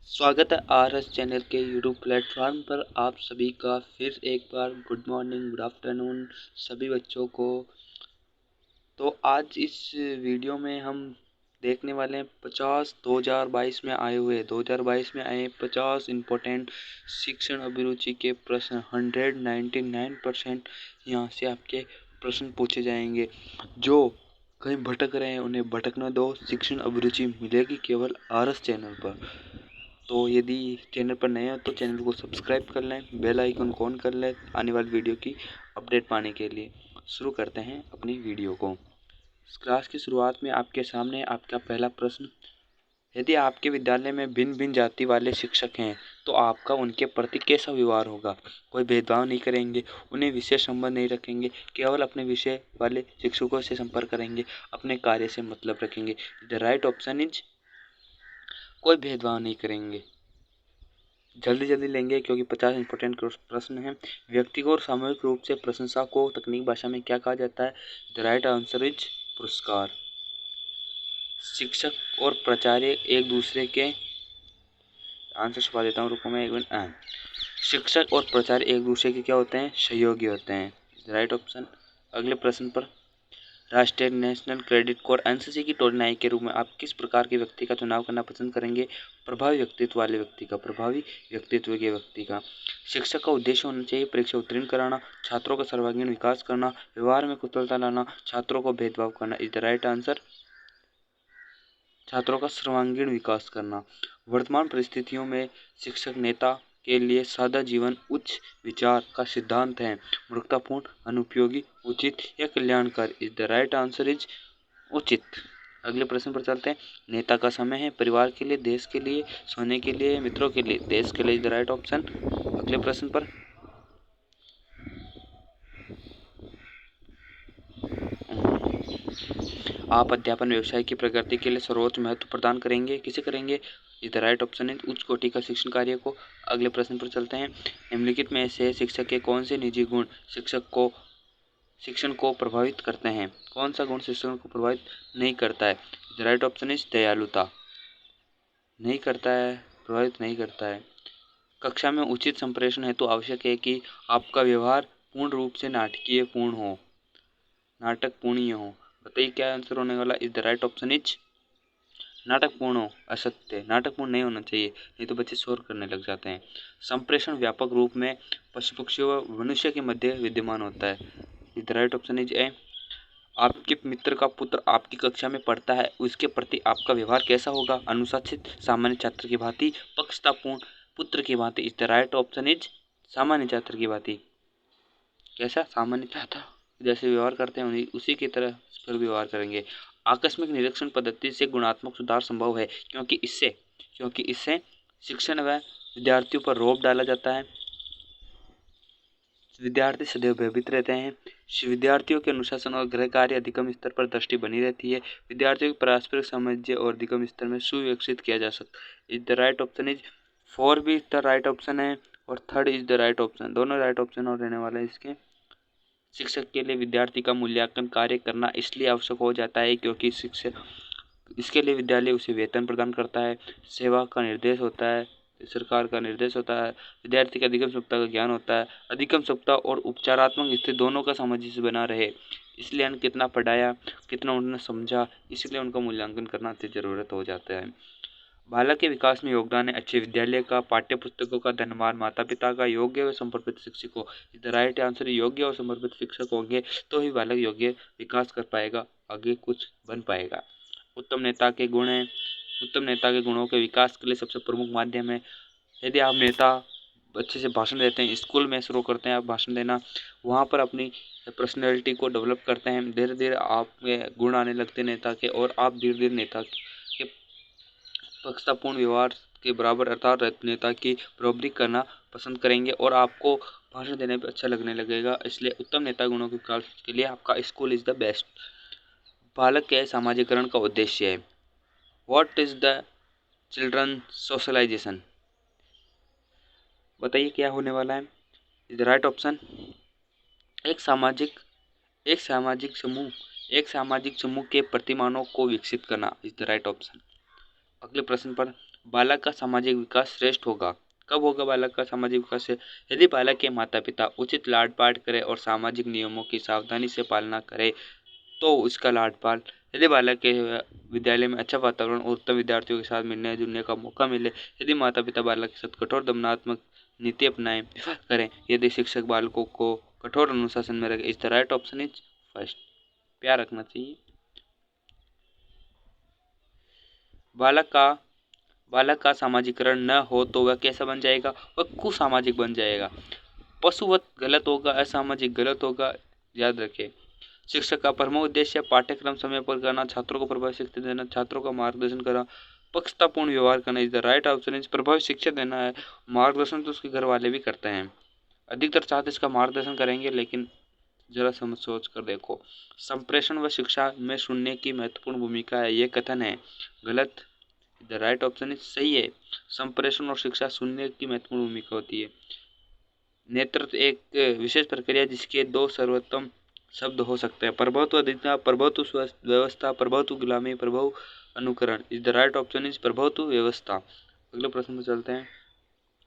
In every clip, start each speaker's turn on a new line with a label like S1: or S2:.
S1: स्वागत है RS channel के यूट्यूब प्लेटफॉर्म पर। आप सभी का फिर एक बार गुड मॉर्निंग, गुड आफ्टरनून सभी बच्चों को। तो आज इस वीडियो में हम देखने वाले हैं 2022 में आए 50 इम्पोर्टेंट शिक्षण अभिरुचि के प्रश्न। 199% यहाँ से आपके प्रश्न पूछे जाएंगे। जो कहीं भटक रहे हैं उन्हें भटकना दो, शिक्षण अभिरुचि मिलेगी केवल आरएस चैनल पर। तो यदि चैनल पर नए हो तो चैनल को सब्सक्राइब कर लें, बेल आइकन को ऑन कर लें आने वाली वीडियो की अपडेट पाने के लिए। शुरू करते हैं अपनी वीडियो को। इस क्लास की शुरुआत में आपके सामने आपका पहला प्रश्न। यदि आपके विद्यालय में भिन्न भिन्न जाति वाले शिक्षक हैं तो आपका उनके प्रति कैसा व्यवहार होगा? कोई भेदभाव नहीं करेंगे, उन्हें विषय संबंध नहीं रखेंगे, केवल अपने विषय वाले शिक्षकों से संपर्क करेंगे, अपने कार्य से मतलब रखेंगे। द राइट ऑप्शन इज कोई भेदभाव नहीं करेंगे। जल्दी जल्दी लेंगे क्योंकि 50 इंपॉर्टेंट प्रश्न हैं। व्यक्तिगत और सामूहिक रूप से प्रशंसा को तकनीकी भाषा में क्या कहा जाता है? द राइट आंसर इज पुरस्कार। शिक्षक और प्राचार्य एक दूसरे के आंसर छुपा देता हूँ, रुको मैं एक मिनट। शिक्षक और प्राचार्य एक दूसरे के क्या होते हैं? सहयोगी होते हैं। The right option. अगले प्रश्न पर, राष्ट्रीय नेशनल क्रेडिट कोर एनसीसी की टोली नायक के रूप में आप किस प्रकार के व्यक्ति का चुनाव करना पसंद करेंगे? प्रभावी व्यक्तित्व वाले व्यक्ति का, प्रभावी व्यक्तित्व के व्यक्ति का। शिक्षक का उद्देश्य होना चाहिए परीक्षा उत्तीर्ण कराना, छात्रों का सर्वांगीण विकास करना, व्यवहार में कुशलता लाना, छात्रों को भेदभाव करना। इज द राइट आंसर छात्रों का सर्वांगीण विकास करना। वर्तमान परिस्थितियों में शिक्षक नेता के लिए सादा जीवन उच्च विचार का सिद्धांत है, मूर्खतापूर्ण, अनुपयोगी, उचित या कल्याणकारी। Is the right answer is उचित। अगले प्रश्न पर चलते हैं। नेता का समय है परिवार के लिए, देश के लिए, सोने के लिए, मित्रों के लिए। देश के लिए इज द राइट ऑप्शन। अगले प्रश्न पर, आप अध्यापन व्यवसाय की प्रगति के लिए सर्वोच्च महत्व प्रदान करेंगे, किसे करेंगे? इज द राइट ऑप्शन है उच्च कोटि का शिक्षण कार्य को। अगले प्रश्न पर चलते हैं। निम्नलिखित में से शिक्षक के कौन से निजी गुण शिक्षण को प्रभावित करते हैं? कौन सा गुण शिक्षण को प्रभावित नहीं करता है? द राइट ऑप्शन इज दयालुता। नहीं करता है, प्रभावित नहीं करता है। कक्षा में उचित संप्रेषण हेतु आवश्यक है कि आपका व्यवहार पूर्ण रूप से नाटकीय पूर्ण हो, नाटक पूर्ण हो। बताइए क्या आंसर होने वाला? Is the right option is नाटकपूर्ण हो, असत्य। नाटकपूर्ण नहीं होना चाहिए, नहीं तो बच्चे शोर करने लग जाते हैं। संप्रेषण व्यापक रूप में पशु पक्षियों व मनुष्य के मध्य विद्यमान होता है। Is the right option is a. आपके मित्र का पुत्र आपकी कक्षा में पढ़ता है, उसके प्रति आपका व्यवहार कैसा होगा? अनुशासित, सामान्य छात्र की भांति, पक्षतापूर्ण, पुत्र की भांति। Is the right option is सामान्य छात्र की भांति। कैसा? सामान्य छात्र जैसे व्यवहार करते हैं उसी की तरह पर व्यवहार करेंगे। आकस्मिक निरीक्षण पद्धति से गुणात्मक सुधार संभव है क्योंकि इससे शिक्षण व विद्यार्थियों पर रौब डाला जाता है। विद्यार्थी सदैव भयभीत रहते हैं। विद्यार्थियों के अनुशासन और गृह कार्य अधिगम स्तर पर दृष्टि बनी रहती है। विद्यार्थियों की पारस्परिक समझ और अधिगम स्तर में सुविकसित किया जा सकता है। Is the right option is 4 भी द राइट ऑप्शन है और 3rd is the right option. दोनों राइट ऑप्शन और रहने वाला है इसके। शिक्षक के लिए विद्यार्थी का मूल्यांकन कार्य करना इसलिए आवश्यक हो जाता है क्योंकि शिक्षक इसके लिए विद्यालय उसे वेतन प्रदान करता है, सेवा का निर्देश होता है, सरकार का निर्देश होता है, विद्यार्थी का अधिगम क्षमता का ज्ञान होता है। अधिगम क्षमता और उपचारात्मक स्थिति दोनों का सामंजस्य बना रहे, इसलिए उन्हें कितना पढ़ाया, कितना उन्होंने समझा, इसलिए उनका मूल्यांकन करना अति जरूरत हो जाता है। बालक के विकास में योगदान है अच्छे विद्यालय का, पाठ्य पुस्तकों का, धनवान माता पिता का, योग्य व समर्पित शिक्षकों। द राइट आंसर योग्य और समर्पित शिक्षक होंगे तो ही बालक योग्य विकास कर पाएगा, आगे कुछ बन पाएगा। उत्तम नेता के गुण हैं। उत्तम नेता के गुणों के विकास के लिए सबसे प्रमुख माध्यम है, यदि आप नेता अच्छे से भाषण देते हैं, स्कूल में शुरू करते हैं आप भाषण देना, वहाँ पर अपनी पर्सनैलिटी को डेवलप करते हैं, धीरे धीरे आप में गुण आने लगते हैं नेता के, और आप धीरे धीरे नेता के पक्षतापूर्ण व्यवहार के बराबर अर्थात नेता की बराबरी करना पसंद करेंगे और आपको भाषण देने पर अच्छा लगने लगेगा। इसलिए उत्तम नेता गुणों के विकास के लिए आपका स्कूल इज द बेस्ट। बालक के सामाजिकरण का उद्देश्य है। What is the children socialisation? बताइए क्या होने वाला है? इज द राइट ऑप्शन एक सामाजिक समूह के प्रतिमानों को विकसित करना। Is the right option. अगले प्रश्न पर, बालक का सामाजिक विकास श्रेष्ठ होगा। कब होगा बालक का सामाजिक विकास? यदि बालक के माता पिता उचित लाड पाट करें और सामाजिक नियमों की सावधानी से पालना करें तो उसका लाड पाल। यदि बालक के विद्यालय में अच्छा वातावरण और उत्तम विद्यार्थियों के साथ मिलने जुलने का मौका मिले, यदि माता पिता बालक के साथ कठोर दमनात्मक नीति अपनाएं करें, यदि शिक्षक बालकों को कठोर अनुशासन में रखे, is the right option is first. प्यार रखना चाहिए। बालक का सामाजिकरण न हो तो वह कैसा बन जाएगा? वह कुसामाजिक बन जाएगा, पशुवत गलत होगा, असामाजिक गलत होगा, याद रखें। शिक्षक का प्रमुख उद्देश्य पाठ्यक्रम समय पर करना, छात्रों को प्रभावी शिक्षा देना, छात्रों का मार्गदर्शन करना, पक्षतापूर्ण व्यवहार करना, is the right option is प्रभावी शिक्षा देना है। मार्गदर्शन तो उसके घर वाले भी करते हैं, अधिकतर छात्र इसका मार्गदर्शन करेंगे, लेकिन जरा समझ सोच कर देखो। संप्रेषण व शिक्षा में सुनने की महत्वपूर्ण भूमिका है, ये कथन है गलत। द राइट ऑप्शन इज सही है। संप्रेषण और शिक्षा सुनने की महत्वपूर्ण भूमिका होती है। नेतृत्व एक विशेष प्रक्रिया जिसके दो सर्वोत्तम शब्द हो सकते हैं, प्रभुत्व अधिकार, प्रभुत्व व्यवस्था, प्रभुत्व गुलामी, प्रभु अनुकरण, is the right option is प्रभुत्व व्यवस्था। अगले प्रश्न पर चलते हैं।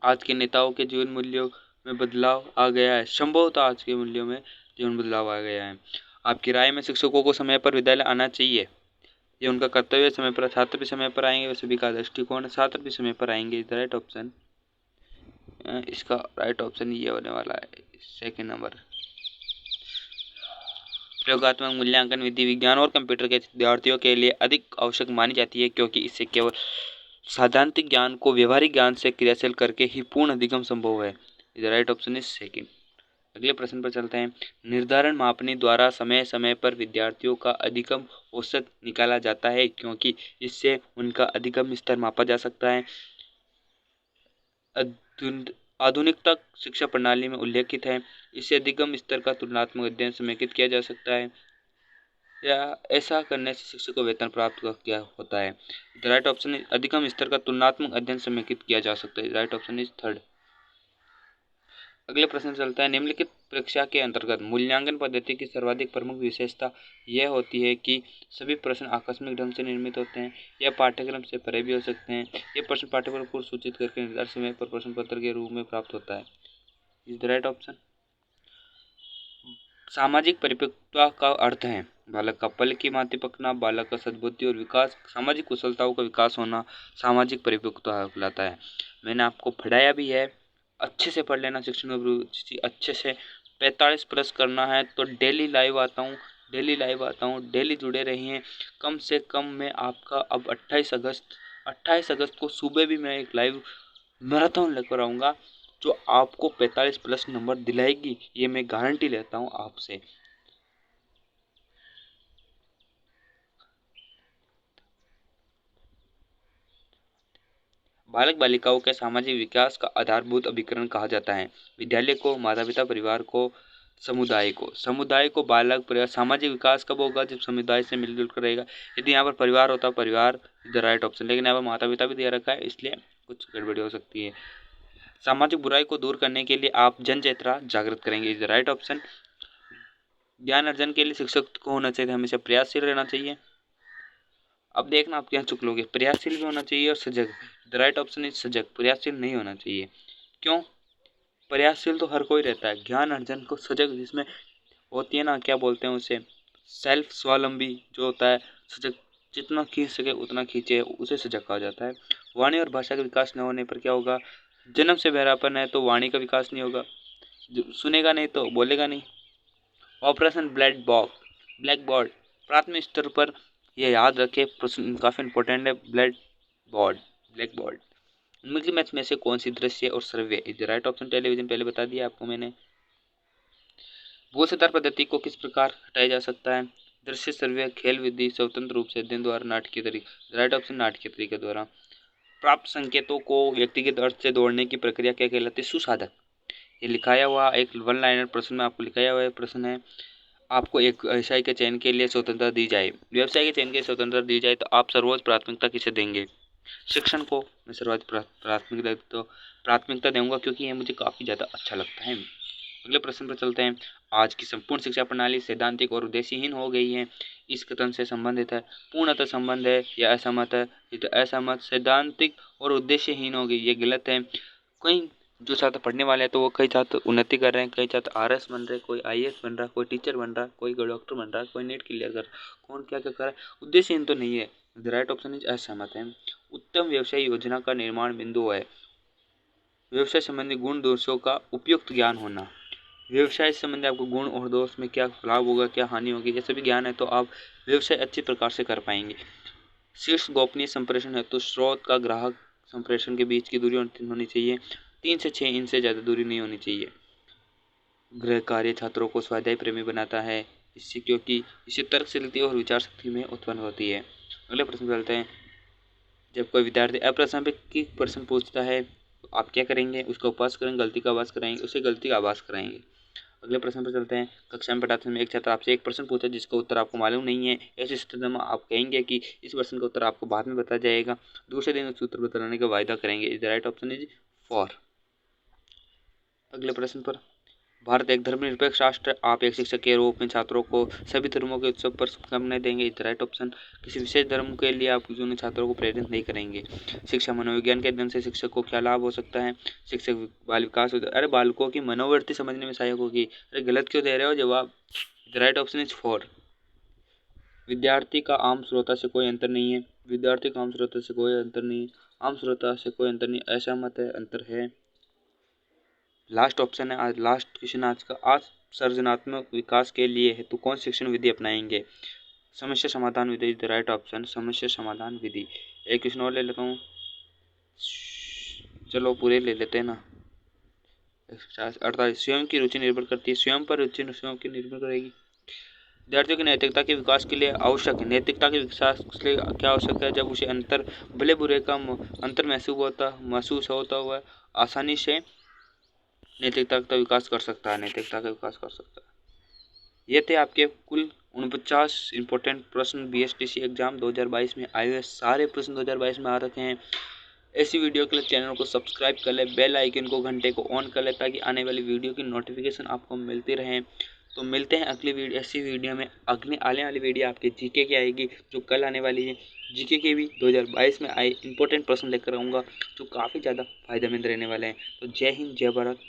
S1: आज के नेताओं के जीवन मूल्यों में बदलाव आ गया है। संभवतः आज के मूल्यों में जीवन बदलाव आ गया है। आपकी राय में शिक्षकों को समय पर विद्यालय आना चाहिए, ये उनका कर्तव्य। समय पर छात्र भी समय पर आएंगे, वह सभी का दृष्टिकोण है, छात्र भी समय पर आएंगे, इज द राइट ऑप्शन। इसका राइट ऑप्शन ये होने वाला है, सेकंड नंबर। प्रयोगात्मक मूल्यांकन विधि विज्ञान और कंप्यूटर के विद्यार्थियों के लिए अधिक आवश्यक मानी जाती है, क्योंकि इससे केवल सैद्धांतिक ज्ञान को व्यवहारिक ज्ञान से क्रियाशील करके ही पूर्ण अधिगम संभव है। The right option is second. अगले प्रश्न पर चलते हैं। निर्धारण मापनी द्वारा समय समय पर विद्यार्थियों का अधिगम औसत निकाला जाता है, क्योंकि इससे उनका अधिगम स्तर मापा जा सकता है। आधुनिकता शिक्षा प्रणाली में उल्लेखित है। इससे अधिगम स्तर का तुलनात्मक अध्ययन समेकित किया जा सकता है, या ऐसा करने से शिक्षक को वेतन प्राप्त किया होता है। द राइट ऑप्शन इज अधिगम स्तर का तुलनात्मक अध्ययन समेकित किया जा सकता है। Right option is third. अगले प्रश्न चलता है। निम्नलिखित परीक्षा के अंतर्गत मूल्यांकन पद्धति की सर्वाधिक प्रमुख विशेषता यह होती है कि सभी प्रश्न आकस्मिक ढंग से निर्मित होते हैं, यह पाठ्यक्रम से परे भी हो सकते हैं। ये प्रश्न पाठ्यक्रम को सूचित करके निर्धारित समय पर प्रश्न पत्र के रूप में प्राप्त होता है। Is the right option. सामाजिक परिपक्वता का अर्थ है बालक का पल की भांति पकना, बालक का सद्बुद्धि और विकास, सामाजिक कुशलताओं का विकास होना सामाजिक परिपक्वता कहलाता है। मैंने आपको पढ़ाया भी है, अच्छे से पढ़ लेना। शिक्षण में रुचि अच्छे से 45 प्लस करना है तो डेली लाइव आता हूँ, डेली जुड़े रहिए। कम से कम मैं आपका अब 28 अगस्त को सुबह भी मैं एक लाइव मैराथन लेकर आऊँगा जो आपको 45 प्लस नंबर दिलाएगी, ये मैं गारंटी लेता हूँ आपसे। बालक बालिकाओं के सामाजिक विकास का आधारभूत अभिकरण कहा जाता है। विद्यालय को, माता पिता, परिवार को, समुदाय को बालक परिवार। सामाजिक विकास कब होगा? जब समुदाय से मिलजुल कर रहेगा। यदि यहाँ पर परिवार होता, परिवार द राइट ऑप्शन, लेकिन यहाँ पर माता पिता भी दे रखा है, इसलिए कुछ गड़बड़ी हो सकती है। सामाजिक बुराई को दूर करने के लिए आप जन चेतना जागृत करेंगे, इज द राइट ऑप्शन। ज्ञान अर्जन के लिए शिक्षक को होना चाहिए, हमेशा प्रयासशील रहना चाहिए। अब देखना आप क्या चुक लोगे, प्रयासशील भी होना चाहिए और सजग। द राइट ऑप्शन इज सजग, प्रयासशील नहीं होना चाहिए। क्यों? प्रयासशील तो हर कोई रहता है, ज्ञान अर्जन को सजग, जिसमें होती है ना, क्या बोलते हैं उसे, सेल्फ स्वावलंबी जो होता है, सजग जितना खींच सके उतना खींचे, उसे सजग कहा जाता है। वाणी और भाषा का विकास न होने पर क्या होगा? जन्म से बहरापन है तो वाणी का विकास नहीं होगा, सुनेगा नहीं तो बोलेगा नहीं। ऑपरेशन ब्लैक बोर्ड प्राथमिक स्तर पर, यह याद रखें, प्रश्न काफ़ी इंपॉर्टेंट है। ब्लैक बोर्ड निम्नलिखित मैच में से कौन सी दृश्य और श्रव्य? Is the right option television, पहले बता दिया आपको मैंने। भूल सिद्धांत पद्धति को किस प्रकार हटाया जा सकता है? दृश्य, श्रव्य, खेल विधि, स्वतंत्र रूप से अध्ययन द्वारा, नाटकीय तरीके। राइट ऑप्शन नाटकीय तरीके द्वारा। प्राप्त संकेतों को व्यक्तिगत अर्थ से जोड़ने की प्रक्रिया क्या कहलाती है? सुसाधक। ये लिखाया हुआ एक वन लाइनर प्रश्न में आपको लिखाया हुआ प्रश्न है। आपको एक व्यवसाय के चयन के लिए स्वतंत्रता दी जाए, व्यवसाय के चयन के लिए स्वतंत्रता दी जाए तो आप सर्वोच्च प्राथमिकता किसे देंगे? शिक्षण को मैं सर्वाधिक प्राथमिकता दूंगा, क्योंकि ये मुझे काफ़ी ज़्यादा अच्छा लगता है। अगले प्रश्न पर चलते हैं। आज की संपूर्ण शिक्षा प्रणाली सैद्धांतिक और उद्देश्यहीन हो गई है। इस कथन से संबंधित है। पूर्णतः संबंध है या असहमत है, तो असहमत। सैद्धांतिक और उद्देश्यहीन होगी, ये गलत है। कई जो छात्र पढ़ने वाले हैं तो वो कई छात्र उन्नति कर रहे हैं, कई छात्र आरएस बन रहे हैं, कोई आईएएस बन रहा है, कोई टीचर बन रहा है, कोई डॉक्टर बन रहा है, कोई नीट क्लियर कर रहा है, कौन क्या क्या कर रहा है, उद्देश्यहीन तो नहीं है। द राइट ऑप्शन इज असहमत है। उत्तम व्यवसाय योजना का निर्माण बिंदु है व्यवसाय संबंधी गुण दोषों का उपयुक्त ज्ञान होना। व्यवसाय से संबंधी आपको गुण और दोष में क्या लाभ होगा, क्या हानि होगी, ये सभी ज्ञान है तो आप व्यवसाय अच्छी प्रकार से कर पाएंगे। शीर्ष गोपनीय संप्रेषण है तो स्रोत का ग्राहक संप्रेषण के बीच की दूरी होनी चाहिए, 3 से 6 इंच से ज़्यादा दूरी नहीं होनी चाहिए। गृह कार्य छात्रों को स्वाध्याय प्रेमी बनाता है, इससे क्योंकि इससे तर्कशीलता और विचार शक्ति में उत्पन्न होती है। अगले प्रश्न चलते हैं। जब कोई विद्यार्थी अप्रासंगिक प्रश्न पूछता है तो आप क्या करेंगे, उसका उपवास करेंगे, गलती का आभास कराएंगे, उसे गलती का आभास कराएंगे। अगले प्रश्न पर चलते हैं। कक्षा में पढ़ाते समय एक छात्र आपसे एक प्रश्न पूछा जिसका उत्तर आपको मालूम नहीं है, ऐसी स्थिति में आप कहेंगे कि इस प्रश्न का उत्तर आपको बाद में बताया जाएगा, दूसरे दिन उस उत्तर बताने का वायदा करेंगे। Is the right option is for. अगले प्रश्न पर, भारत एक धर्मनिरपेक्ष राष्ट्र, आप एक शिक्षक के रूप में छात्रों को सभी धर्मों के उत्सव पर शुभकामनाएं देंगे। Is the right option. किसी विशेष धर्म के लिए आप उन छात्रों को प्रेरित नहीं करेंगे। शिक्षा मनोविज्ञान के अध्ययन से शिक्षक को क्या लाभ हो सकता है, शिक्षक बाल विकास, अरे बालकों की मनोवृत्ति समझने में सहायक होगी। अरे गलत क्यों दे रहे हो जवाब। The right option is for. विद्यार्थी का आम श्रोता से कोई अंतर नहीं है, विद्यार्थी का आम श्रोता से कोई अंतर नहीं, आम श्रोता से कोई अंतर नहीं, असहमत है, अंतर है। लास्ट ऑप्शन है, आज लास्ट क्वेश्चन आज का। आज सर्जनात्मक विकास के लिए हेतु कौन शिक्षण विधि अपनाएंगे। समस्या समाधान विधि इज द राइट ऑप्शन, समस्या समाधान विधि। एक क्वेश्चन और ले लेता हूँ, चलो पूरे ले लेते हैं ना। 48 स्वयं की रुचि निर्भर करती है, स्वयं पर रुचि स्वयं की निर्भर करेगी। विद्यार्थियों की नैतिकता के विकास के लिए आवश्यक है, नैतिकता के विकास के लिए क्या आवश्यक है, जब उसे अंतर भले बुरे का अंतर महसूस होता हुआ आसानी से नैतिकता का विकास कर सकता है, नैतिकता का विकास कर सकता है। ये थे आपके कुल 49 इंपॉर्टेंट प्रश्न बीएसटीसी एग्जाम 2022 में आए हुए। सारे प्रश्न 2022 में आ रखे हैं। ऐसी वीडियो के लिए चैनल को सब्सक्राइब कर ले, बेल आइकन को घंटे को ऑन कर ले ताकि आने वाली वीडियो की नोटिफिकेशन आपको मिलती रहे। तो मिलते हैं अगली वीडियो, ऐसी वीडियो में। अगली आने वाली वीडियो आपके जीके की आएगी जो कल आने वाली है। जीके के भी 2022 में आए इंपॉर्टेंट प्रश्न लेकर आऊँगा जो काफ़ी ज़्यादा फायदेमंद रहने वाले हैं। तो जय हिंद, जय भारत।